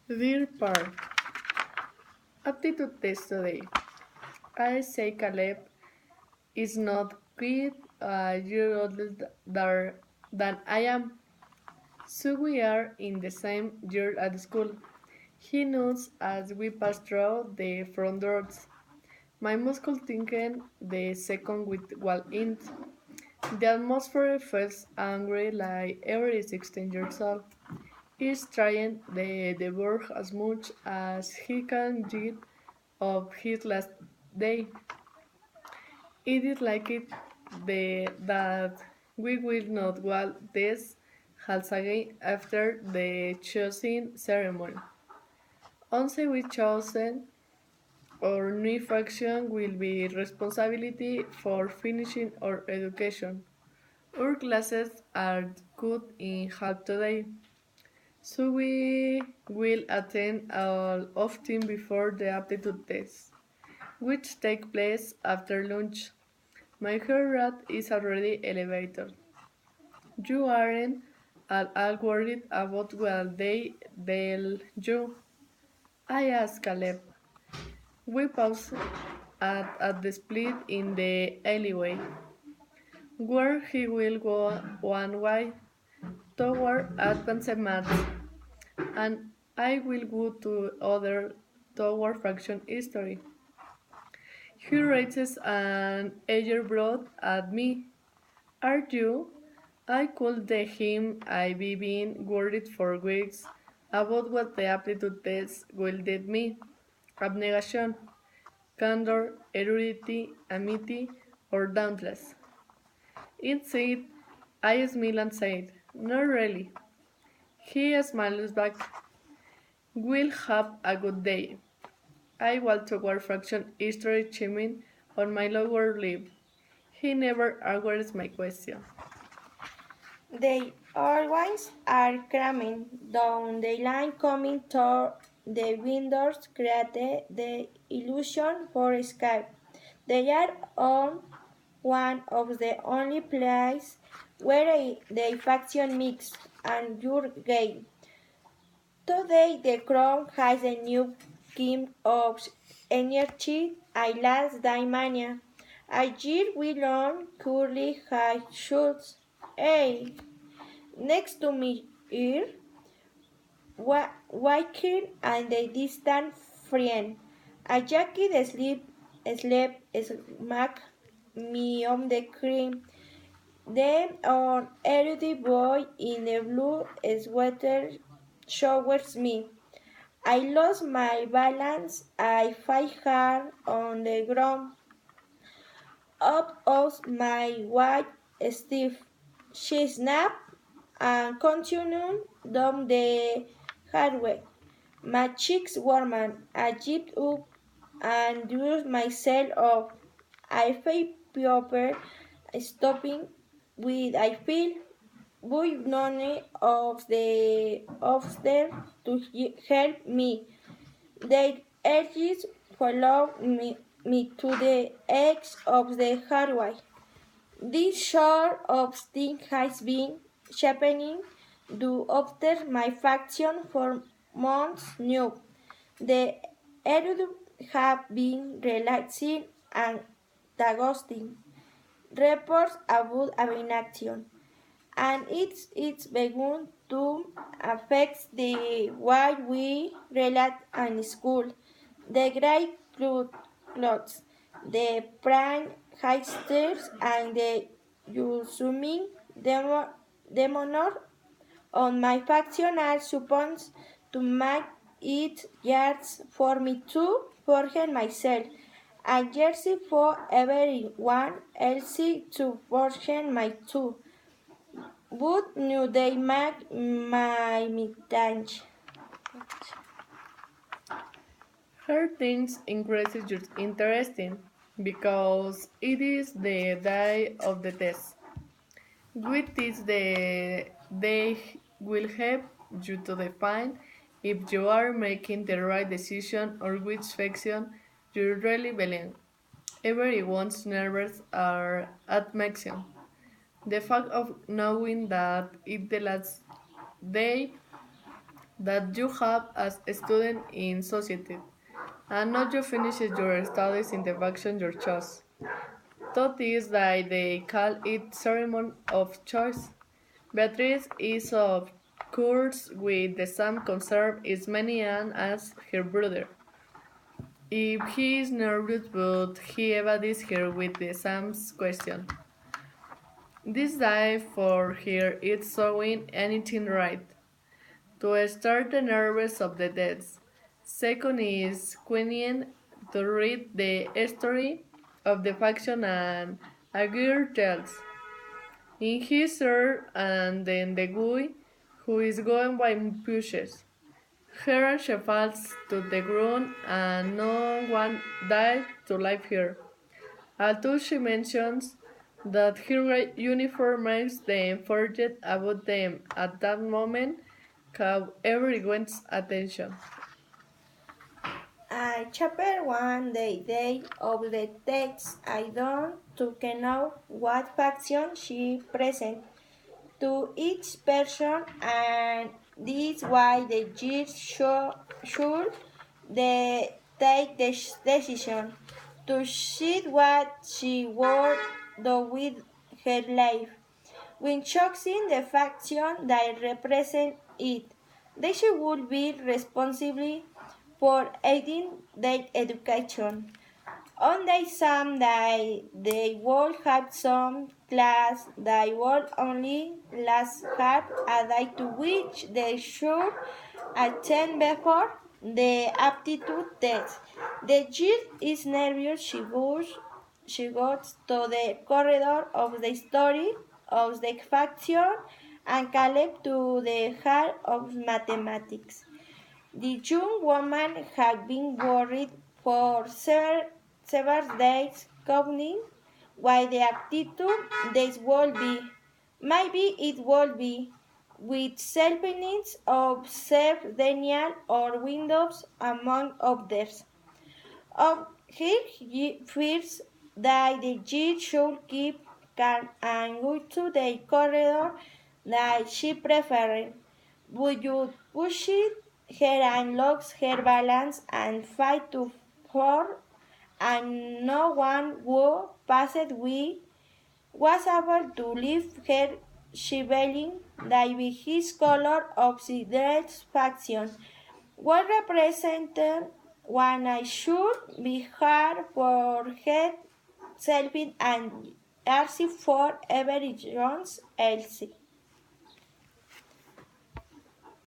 Dear Par, aptitude test today. I say Caleb is not quite a year older than I am, so we are in the same year at school. He nods as we pass through the front doors. My muscle thinking the second with wall in. The atmosphere feels angry like every 16 years old. He's trying the work as much as he can get of his last day. It is like it that we will not walk this halls again after the choosing ceremony. Once we chosen, our new faction will be responsibility for finishing our education. Our classes are cut in half today, so we will attend all often before the aptitude test, which take place after lunch. My heart rate is already elevated. You aren't at all worried about what they'll do. I asked Caleb. We paused at the split in the alleyway, where he will go one way toward advanced maths, and I will go to other toward fraction history. He raises an eyebrow at me. Are you? I could the him I've been worried for weeks about what the aptitude test will get me. Abnegation, candor, erudity, amity, or dauntless. Instead, I smiled and said, not really. He smiles back. We'll have a good day. I walked toward fraction history chiming on my lower lip. He never answers my question. They always are cramming down the line coming toward the windows create the illusion for escape. They are on one of the only places where the faction mix and your game. Today the crown has a new king of energy, I last Daimania. A year we learn curly high shoots. Hey, next to me here, Waking and the distant friend. A jacket sleep smack me on the cream. Then an erudite boy in a blue sweater showers me. I lost my balance. I fell hard on the ground. Up of my white stiff. She snapped and continued down the hallway. My cheeks warmed. I jipped up and drew myself off. I felt proper, stopping with I feel with none of them to help me. Their edges followed me to the edge of the hallway. This sort of thing has been happening to after my faction for months now. The erudite have been relaxing and ghosting reports about inaction, and it's begun to affect the way we relate in school. The grey clothes, the prime hysters, and the usurming demonor on my faction are supposed to make it yards for me to forget myself, and jersey for everyone else to forget my too. But new they make my midday. Her things increases your interesting because it is the day of the test. With this, they will help you to define if you are making the right decision or which faction you really belong. Everyone's nerves are at maximum. The fact of knowing that it's the last day that you have as a student in society, and not you finish your studies in the faction you chose. That is why they call it ceremony of choice. Beatrice is of course with the same concern as many as her brother. If he is nervous but he evades her with the same question. This day for her it's showing anything right. To start the nerves of the deaths. Second is Queen to read the story of the faction and a girl tells. In his ear and then the guy who is going by pushes. Her and she falls to the ground and no one died to live here. Although she mentions that her uniform makes them forget about them at that moment, caught everyone's attention. Chapter 1, the day of the text. I don't to know what faction she present to each person, and this why the judge should they take the decision to see what she would do with her life. When choosing the faction that represent it, they would be responsible for aiding their education. On the exam day, they will have some class that will only last half a day to which they should attend before the aptitude test. The child is nervous. She goes to the corridor of the story of the faction and Caleb to the hall of mathematics. The young woman had been worried for several days, counting why the attitude this would be. Maybe it would be with self-feelings of self-denial or windows among others. Of her fears that the judge should keep calm and go to the corridor that she preferred. Would you push it? Her and lose her balance and fight to fall, and no one who passed we was able to lift her shivering that with his color of the dress faction what represented one I should be hard for head selfing and Elsie for every Jones Elsie.